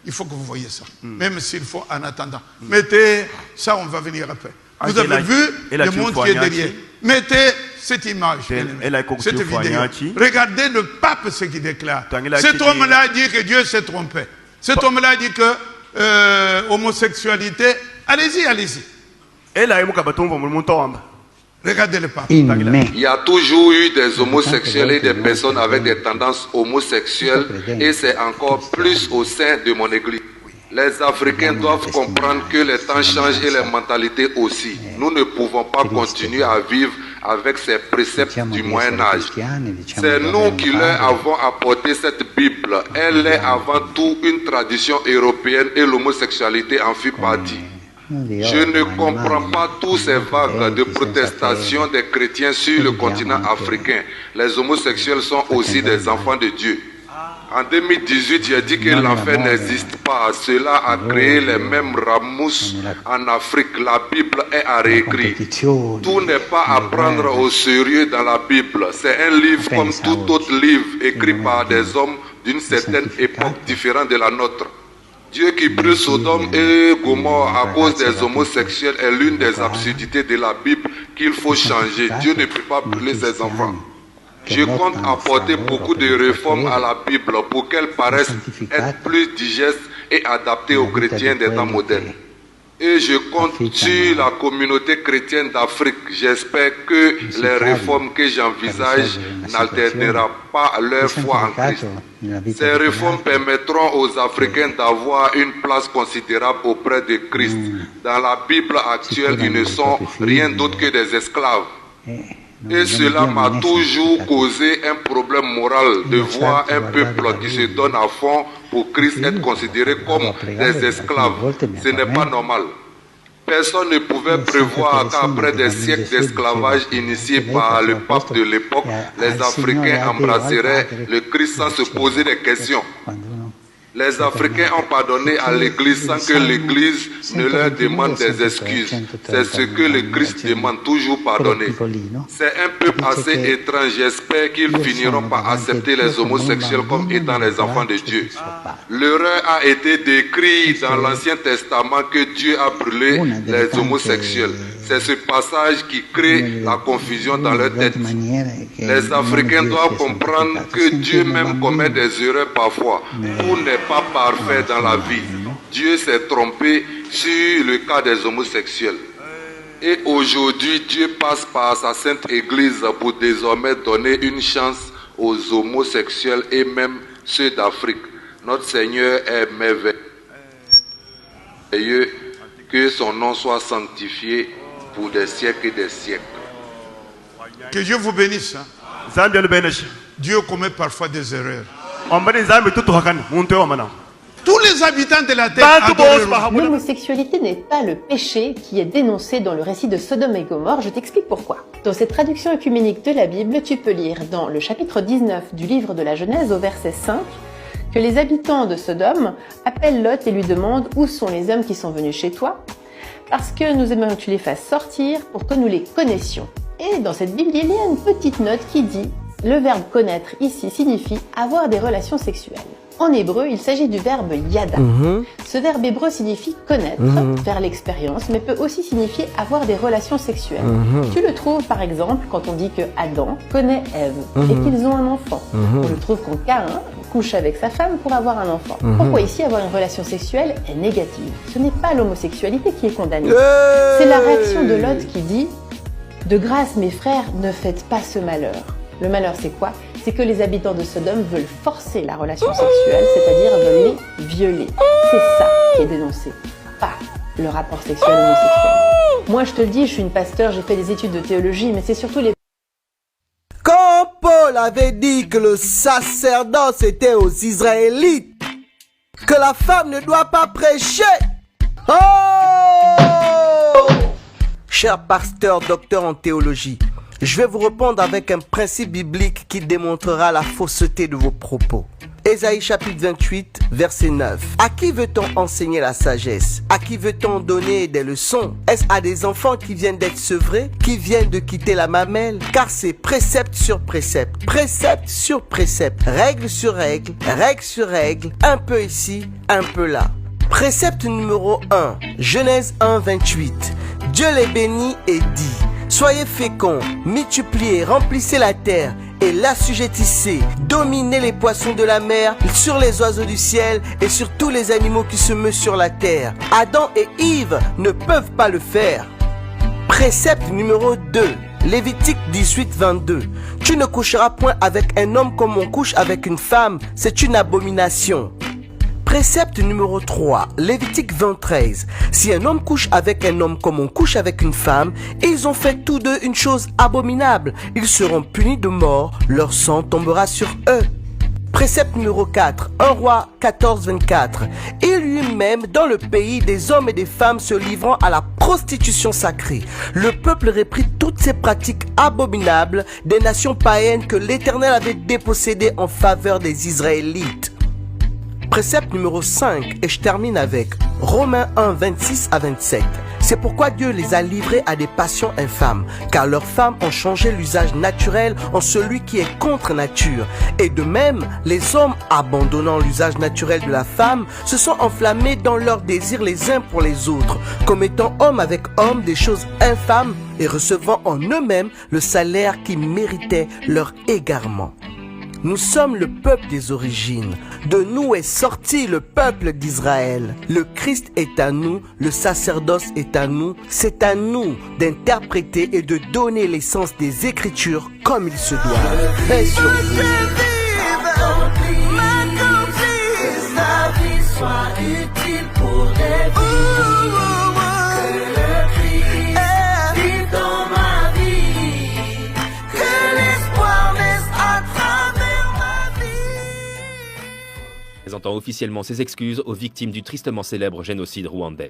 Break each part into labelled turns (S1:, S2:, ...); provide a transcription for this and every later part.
S1: Il faut que vous voyez ça. Même s'il faut en attendant. Mettez ça, on va venir après. Vous avez vu le monde qui est derrière. Mettez cette image. Cette vidéo. Regardez le pape ce qu'il déclare. Cet homme-là dit que Dieu s'est trompé. Cet homme-là dit que homosexualité. Allez-y, allez-y. Regardez le pape.
S2: Il y a toujours eu des homosexuels et des personnes avec des tendances homosexuelles et c'est encore plus au sein de mon église. Les Africains doivent comprendre que les temps changent et les mentalités aussi. Nous ne pouvons pas continuer à vivre avec ces préceptes du Moyen-Âge. C'est nous qui leur avons apporté cette Bible. Elle est avant tout une tradition européenne et l'homosexualité en fit partie. Je ne comprends pas tous ces vagues de protestation des chrétiens sur le continent africain. Les homosexuels sont aussi des enfants de Dieu. En 2018, j'ai dit que l'enfer n'existe pas. Cela a créé les mêmes ramousses en Afrique. La Bible est à réécrire. Tout n'est pas à prendre au sérieux dans la Bible. C'est un livre comme tout autre livre écrit par des hommes d'une certaine époque différente de la nôtre. Dieu qui brûle Sodome et Gomorrhe à cause des homosexuels est l'une des absurdités de la Bible qu'il faut changer. Dieu ne peut pas brûler ses enfants. Je compte apporter beaucoup de réformes à la Bible pour qu'elle paraisse être plus digeste et adaptée aux chrétiens des temps modernes. Et je compte sur la communauté chrétienne d'Afrique. J'espère que les réformes que j'envisage n'altéreront pas leur foi en Christ. Ces réformes permettront aux Africains d'avoir une place considérable auprès de Christ. Dans la Bible actuelle, ils ne sont rien d'autre que des esclaves. Et cela m'a toujours causé un problème moral de voir un peuple qui se donne à fond pour Christ être considéré comme des esclaves. Ce n'est pas normal. Personne ne pouvait prévoir qu'après des siècles d'esclavage initiés par le pape de l'époque, les Africains embrasseraient le Christ sans se poser des questions. Les Africains ont pardonné à l'Église sans que l'Église ne leur demande des excuses. C'est ce que le Christ demande, toujours pardonner. C'est un peuple assez étrange. J'espère qu'ils finiront par accepter les homosexuels comme étant les enfants de Dieu. L'erreur a été décrite dans l'Ancien Testament que Dieu a brûlé les homosexuels. C'est ce passage qui crée la confusion dans leur tête. Les Africains doivent comprendre que Dieu même commet des erreurs parfois. Tout n'est pas parfait dans la vie. Dieu s'est trompé sur le cas des homosexuels. Et aujourd'hui, Dieu passe par sa sainte Église pour désormais donner une chance aux homosexuels et même ceux d'Afrique. Notre Seigneur est merveilleux. Que son nom soit sanctifié pour des siècles et des siècles.
S1: Que Dieu vous bénisse. Dieu commet parfois des erreurs. Tous les habitants de la terre.
S3: L'homosexualité n'est pas le péché qui est dénoncé dans le récit de Sodome et Gomorrhe. Je t'explique pourquoi. Dans cette traduction œcuménique de la Bible, tu peux lire dans le chapitre 19 du livre de la Genèse au verset 5 que les habitants de Sodome appellent Lot et lui demandent où sont les hommes qui sont venus chez toi, parce que nous aimerions que tu les fasses sortir pour que nous les connaissions. Et dans cette Bible, il y a une petite note qui dit le verbe connaître ici signifie avoir des relations sexuelles. En hébreu, il s'agit du verbe yada. Ce verbe hébreu signifie connaître, faire l'expérience, mais peut aussi signifier avoir des relations sexuelles. Tu le trouves par exemple quand on dit que Adam connaît Ève et qu'ils ont un enfant. On le trouve quand Caïn couche avec sa femme pour avoir un enfant. Pourquoi ici avoir une relation sexuelle est négative? Ce n'est pas l'homosexualité qui est condamnée. C'est la réaction de Lot qui dit « De grâce mes frères, ne faites pas ce malheur ». Le malheur c'est quoi? C'est que les habitants de Sodome veulent forcer la relation sexuelle, c'est-à-dire veulent les violer. C'est ça qui est dénoncé, pas le rapport sexuel homosexuel. Moi je te le dis, je suis une pasteur, j'ai fait des études de théologie, mais c'est surtout les...
S4: Quand Paul avait dit que le sacerdoce était aux Israélites, que la femme ne doit pas prêcher. Oh! Cher pasteur, docteur en théologie, je vais vous répondre avec un principe biblique qui démontrera la fausseté de vos propos. Ésaïe chapitre 28, verset 9. À qui veut-on enseigner la sagesse? À qui veut-on donner des leçons? Est-ce à des enfants qui viennent d'être sevrés, qui viennent de quitter la mamelle? Car c'est précepte sur précepte, précepte sur précepte, règle sur règle, règle sur règle, un peu ici, un peu là. Précepte numéro 1, Genèse 1, 28. Dieu les bénit et dit: soyez féconds, multipliez, remplissez la terre et l'assujettissez, dominez les poissons de la mer, sur les oiseaux du ciel et sur tous les animaux qui se meuvent sur la terre. Adam et Ève ne peuvent pas le faire. Précepte numéro 2, Lévitique 18, 22. Tu ne coucheras point avec un homme comme on couche avec une femme, c'est une abomination. Précepte numéro 3, Lévitique 20:13. Si un homme couche avec un homme comme on couche avec une femme, ils ont fait tous deux une chose abominable. Ils seront punis de mort, leur sang tombera sur eux. Précepte numéro 4, 1 Roi 14:24. Il y eut même dans le pays des hommes et des femmes se livrant à la prostitution sacrée. Le peuple reprit toutes ces pratiques abominables des nations païennes que l'Éternel avait dépossédées en faveur des Israélites. Précepte numéro 5, et je termine avec Romains 1, 26 à 27. C'est pourquoi Dieu les a livrés à des passions infâmes, car leurs femmes ont changé l'usage naturel en celui qui est contre nature. Et de même, les hommes, abandonnant l'usage naturel de la femme, se sont enflammés dans leurs désirs les uns pour les autres, commettant homme avec homme des choses infâmes et recevant en eux-mêmes le salaire qui méritait leur égarement. Nous sommes le peuple des origines. De nous est sorti le peuple d'Israël. Le Christ est à nous, le sacerdoce est à nous. C'est à nous d'interpréter et de donner l'essence des Écritures comme il se doit. Paix sur vous. La vie soit utile pour les vies.
S5: Présentant officiellement ses excuses aux victimes du tristement célèbre génocide rwandais.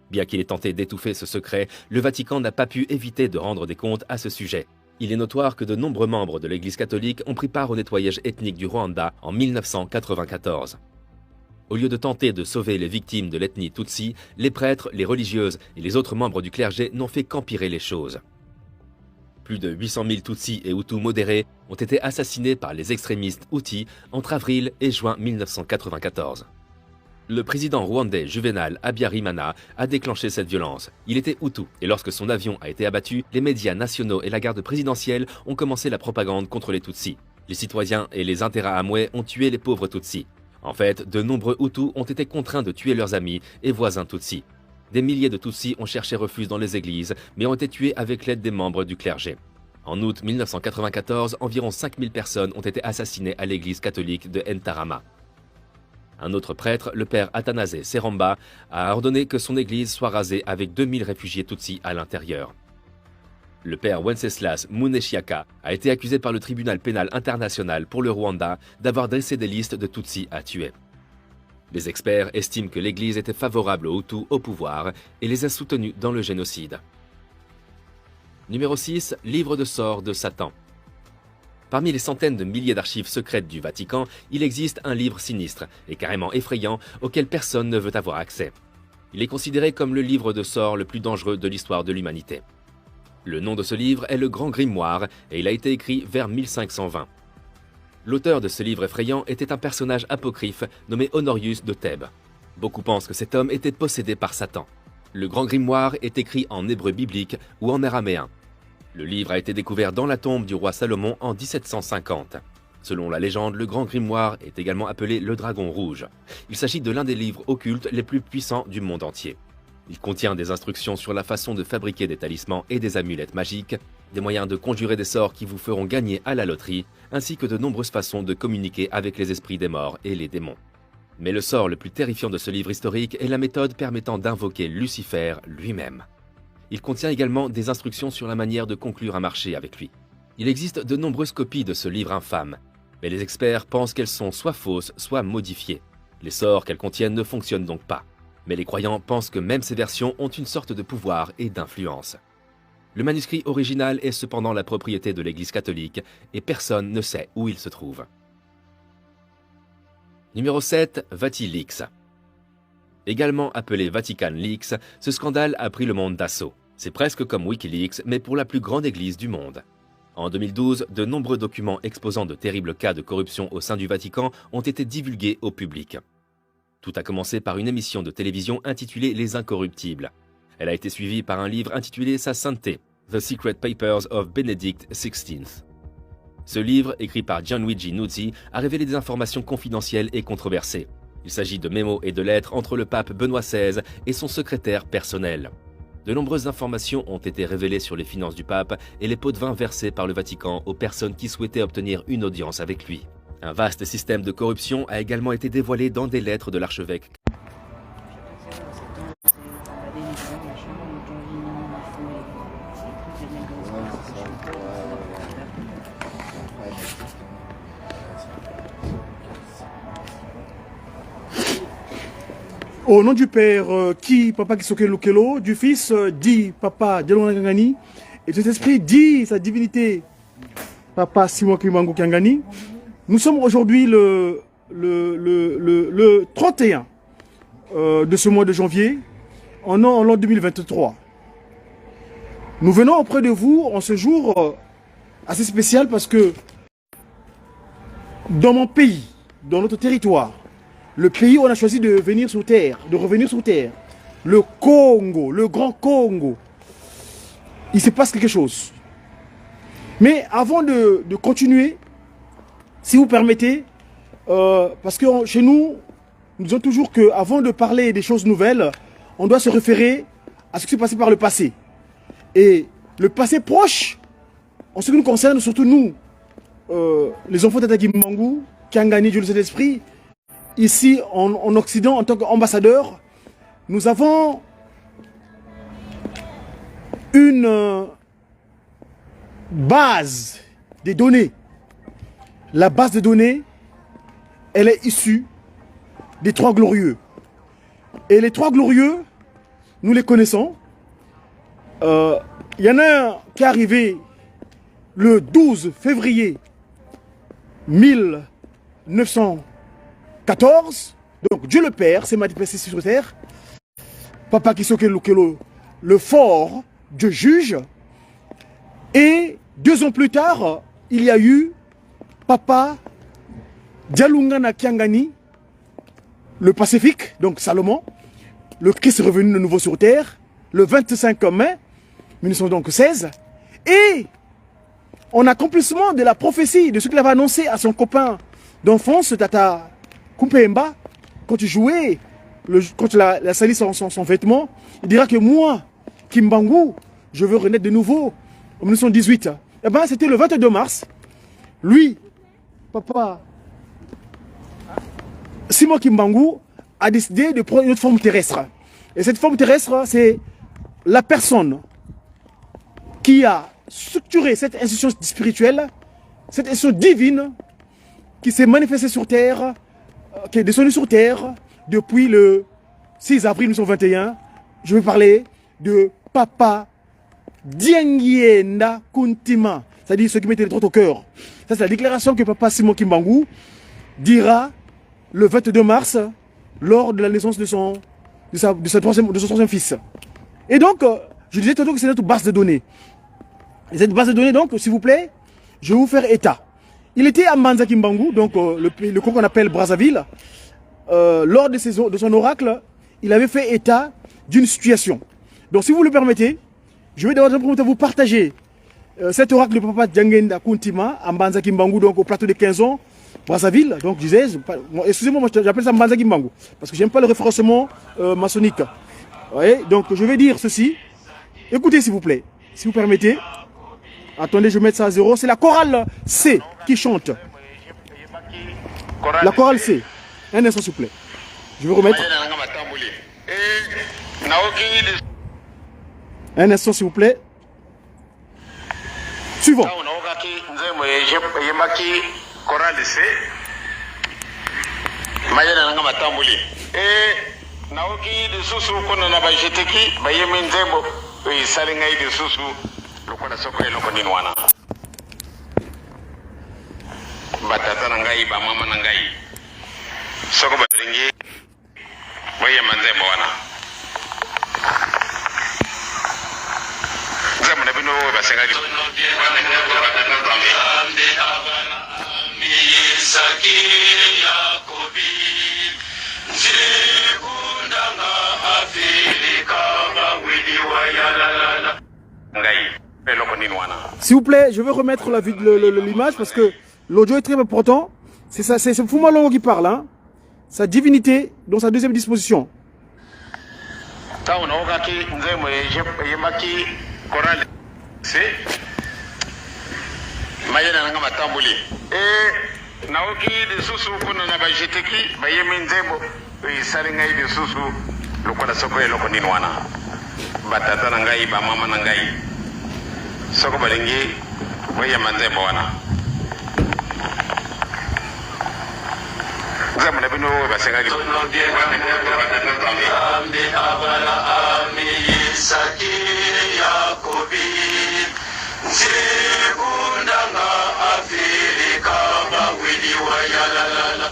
S5: Bien qu'il ait tenté d'étouffer ce secret, le Vatican n'a pas pu éviter de rendre des comptes à ce sujet. Il est notoire que de nombreux membres de l'Église catholique ont pris part au nettoyage ethnique du Rwanda en 1994. Au lieu de tenter de sauver les victimes de l'ethnie Tutsi, les prêtres, les religieuses et les autres membres du clergé n'ont fait qu'empirer les choses. Plus de 800 000 Tutsis et Hutus modérés ont été assassinés par les extrémistes Hutus entre avril et juin 1994. Le président rwandais Juvenal Habyarimana a déclenché cette violence. Il était Hutu et lorsque son avion a été abattu, les médias nationaux et la garde présidentielle ont commencé la propagande contre les Tutsis. Les citoyens et les Interahamwe ont tué les pauvres Tutsis. En fait, de nombreux Hutus ont été contraints de tuer leurs amis et voisins Tutsis. Des milliers de Tutsis ont cherché refuge dans les églises, mais ont été tués avec l'aide des membres du clergé. En août 1994, environ 5000 personnes ont été assassinées à l'église catholique de Ntarama. Un autre prêtre, le père Athanase Seromba, a ordonné que son église soit rasée avec 2000 réfugiés Tutsis à l'intérieur. Le père Wenceslas Muneshiaka a été accusé par le tribunal pénal international pour le Rwanda d'avoir dressé des listes de Tutsis à tuer. Les experts estiment que l'Église était favorable aux Hutus au pouvoir et les a soutenus dans le génocide. Numéro 6, Livre de sorts de Satan. Parmi les centaines de milliers d'archives secrètes du Vatican, il existe un livre sinistre et carrément effrayant auquel personne ne veut avoir accès. Il est considéré comme le livre de sorts le plus dangereux de l'histoire de l'humanité. Le nom de ce livre est le Grand Grimoire et il a été écrit vers 1520. L'auteur de ce livre effrayant était un personnage apocryphe nommé Honorius de Thèbes. Beaucoup pensent que cet homme était possédé par Satan. Le Grand Grimoire est écrit en hébreu biblique ou en araméen. Le livre a été découvert dans la tombe du roi Salomon en 1750. Selon la légende, le Grand Grimoire est également appelé le Dragon Rouge. Il s'agit de l'un des livres occultes les plus puissants du monde entier. Il contient des instructions sur la façon de fabriquer des talismans et des amulettes magiques, des moyens de conjurer des sorts qui vous feront gagner à la loterie, ainsi que de nombreuses façons de communiquer avec les esprits des morts et les démons. Mais le sort le plus terrifiant de ce livre historique est la méthode permettant d'invoquer Lucifer lui-même. Il contient également des instructions sur la manière de conclure un marché avec lui. Il existe de nombreuses copies de ce livre infâme, mais les experts pensent qu'elles sont soit fausses, soit modifiées. Les sorts qu'elles contiennent ne fonctionnent donc pas. Mais les croyants pensent que même ces versions ont une sorte de pouvoir et d'influence. Le manuscrit original est cependant la propriété de l'Église catholique et personne ne sait où il se trouve. Numéro 7, VatiLeaks. Également appelé Vatican Leaks, ce scandale a pris le monde d'assaut. C'est presque comme Wikileaks, mais pour la plus grande église du monde. En 2012, de nombreux documents exposant de terribles cas de corruption au sein du Vatican ont été divulgués au public. Tout a commencé par une émission de télévision intitulée Les Incorruptibles. Elle a été suivie par un livre intitulé Sa Sainteté, The Secret Papers of Benedict XVI. Ce livre, écrit par Gianluigi Nuzzi, a révélé des informations confidentielles et controversées. Il s'agit de mémos et de lettres entre le pape Benoît XVI et son secrétaire personnel. De nombreuses informations ont été révélées sur les finances du pape et les pots de vin versés par le Vatican aux personnes qui souhaitaient obtenir une audience avec lui. Un vaste système de corruption a également été dévoilé dans des lettres de l'archevêque.
S6: Au nom du Père, Papa Kisoke Lukelo, du Fils, dit Papa Diallo Ngani, et de cet esprit, dit sa divinité, Papa Simon Kimbangu Kiangani. Nous sommes aujourd'hui le 31 de ce mois de janvier, en l'an 2023. Nous venons auprès de vous en ce jour assez spécial parce que dans mon pays, dans notre territoire, le pays où on a choisi de venir sur terre, de revenir sur terre, le Congo, le grand Congo, il se passe quelque chose. Mais avant de continuer, si vous permettez, parce que chez nous, nous disons toujours qu'avant de parler des choses nouvelles, on doit se référer à ce qui s'est passé par le passé. Et le passé proche, en ce qui nous concerne, surtout nous, les enfants d'Tata Kimbangu, Kiangani, Dieu de cet esprit, ici en Occident, en tant qu'ambassadeur, nous avons une base des données. La base de données, elle est issue des Trois Glorieux. Et les Trois Glorieux, nous les connaissons. Il y en a un qui est arrivé le 12 février 1914. Donc Dieu le Père s'est manifesté sur terre. Papa Kisoke Lukelo, le fort, Dieu juge. Et 2 ans plus tard, il y a eu Papa Dialungana Kiangani, le Pacifique, donc Salomon. Le Christ est revenu de nouveau sur terre le 25 mai 1916. Et en accomplissement de la prophétie de ce qu'il avait annoncé à son copain d'enfance, Tata Kumpemba, quand il jouait, quand il a sali son vêtement, il dira que moi, Kimbangu, je veux renaître de nouveau en 1918. Et bien c'était le 22 mars. Lui, Papa Simon Kimbangu, a décidé de prendre une autre forme terrestre. Et cette forme terrestre, c'est la personne qui a structuré cette institution spirituelle, cette institution divine qui s'est manifestée sur terre, qui est descendue sur terre depuis le 6 avril 1921. Je vais parler de Papa Diengienda Kuntima, c'est-à-dire ceux qui mettaient les droits au cœur. Ça, c'est la déclaration que Papa Simon Kimbangu dira le 22 mars lors de la naissance de son troisième fils. Et donc, je disais tantôt que c'est notre base de données. Et cette base de données, donc, s'il vous plaît, je vais vous faire état. Il était à Mbanza Kimbangu, donc le camp qu'on appelle Brazzaville. Lors de son oracle, il avait fait état d'une situation. Donc, si vous le permettez, je vais d'abord vous partager cet oracle de Papa Diangenda Kuntima à Mbanza Kimbangu, donc au plateau de 15 ans, Brazzaville. Donc, je disais, excusez-moi, moi j'appelle ça Mbanza Kimbangu, parce que j'aime pas le référencement maçonnique. Ouais, donc, je vais dire ceci. Écoutez, s'il vous plaît, si vous permettez. Attendez, je vais mettre ça à 0. C'est la chorale C qui chante. La chorale C. Un instant, s'il vous plaît. Je vais remettre. Un instant, s'il vous plaît. Suivant. S'il vous plaît, je veux remettre l'image parce que l'audio est très important. C'est ça, c'est Fuma Longo qui parle, hein. Sa divinité dans sa deuxième disposition.
S7: Naoki de susu kuna na bajeteki bayemi nzembo isali ngai de susu lokola soko eloko nini wana batata na ngai ba mama na ngai soko balingi bayema nzembo wana nzembo na bino basenga ki ambi abala ami isaki yakobi nzibundanga afirika bawili wayalalala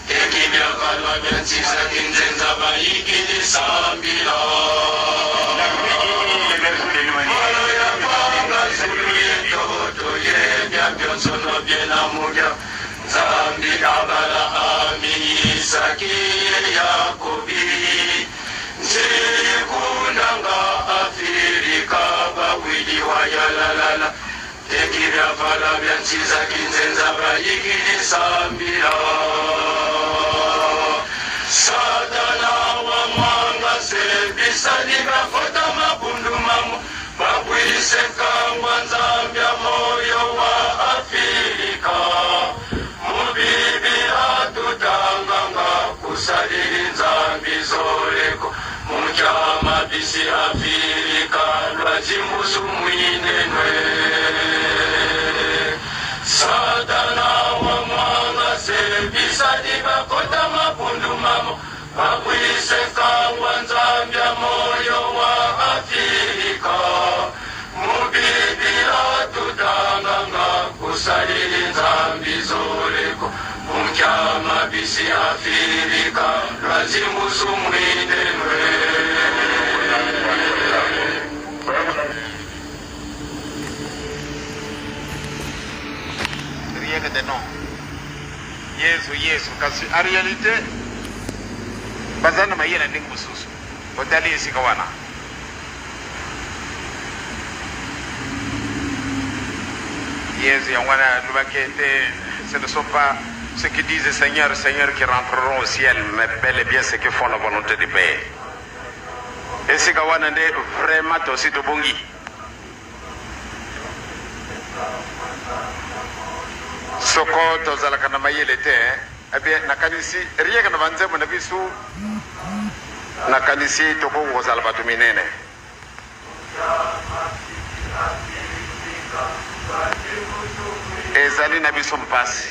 S7: ekibyakalwa byansiza kinzenza bayikili sambila molo yapanga zulu yendoto yebyabyonsono byenamulya zambi abala ami isaki yakobi nzikundanga afirika bawili wayalalala ekibyavala byansiza kinzenza bayikili sambila satana wa mwanga sebisani bafota mabundumamu bakwise kangwa nzambya moyo wa afirika mubibira tutanganga kusalili nzambi zoleko mukyama bisi afirika lwazimbusu mwinenwe satana wa mwanga sebisani bakota mabundumamo bakwise kangwa nzambya moyo wa afirika mubibira tutanganga kusalili nzambi zoleko mukyama bisi afirika lwazimbusu mwinenwe rien que des noms. Yesu kasi en réalité bazana mayena ndingu mususu otali isikawana Yesu yangwana lubakete ce ne sont pas ceux qui disent Seigneur Seigneur qui rentreront au ciel mais bel et bien ceux qui font la volonté du Père isikawana nde vraiment tosi tobongi soko tozalaka na mayele te ebie nakanisi rieka na banzembo na biso nakanisi tokokozala bato minene ezali na biso mpasi.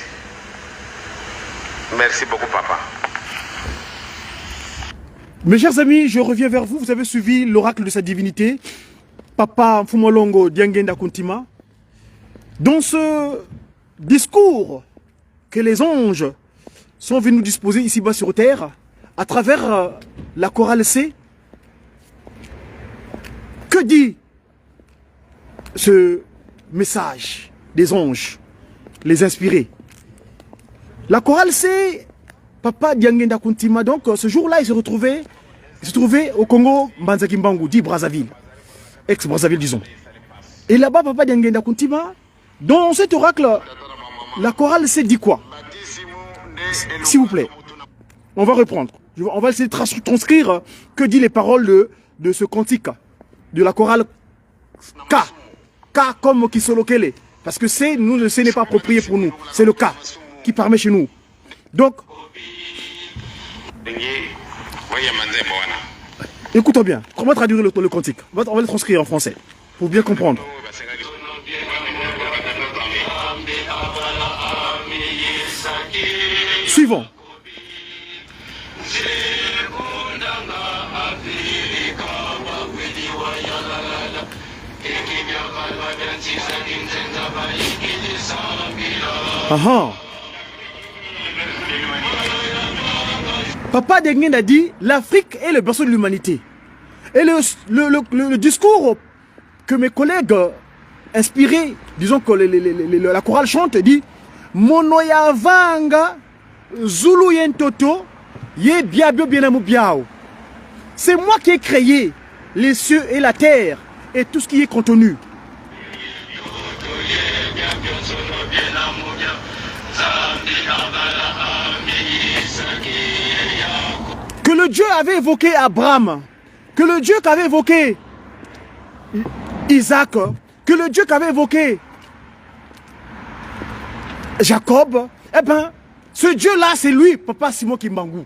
S7: Merci beaucoup papa.
S6: Mes chers amis, je reviens vers vous. Vous avez suivi l'oracle de sa divinité, Papa Fuma Longo Diangenda Kuntima. Dans ce discours que les anges sont venus nous disposer ici-bas sur terre, à travers la chorale C, que dit ce message des anges, les inspirés? La chorale C, Papa Diangenda Kuntima, donc ce jour-là, il se trouvait au Congo, Mbanza-Kimbangu, dit Brazzaville, ex-Brazzaville, disons. Et là-bas, Papa Diangenda Kuntima, dans cet oracle, la chorale C dit quoi? S'il vous plaît, on va reprendre. On va essayer de transcrire que dit les paroles de ce cantique, de la chorale K. K comme Kisolokele. Parce que C n'est pas approprié pour nous. C'est le K qui permet chez nous. Donc, écoutons bien. Comment traduire le cantique? On va le transcrire en français, pour bien comprendre. Suivant. Aha. Papa Denguen a dit l'Afrique est le berceau de l'humanité. Et le discours que mes collègues inspirés, disons que la chorale chante, dit Monoya Vanga Zulu Yentoto Ye Biabio Bienamu Biao. C'est moi qui ai créé les cieux et la terre et tout ce qui est contenu. Que le Dieu avait évoqué Abraham, que le Dieu qu'avait évoqué Isaac, que le Dieu qu'avait évoqué Jacob, eh bien, ce Dieu-là, c'est lui, Papa Simon Kimbangu.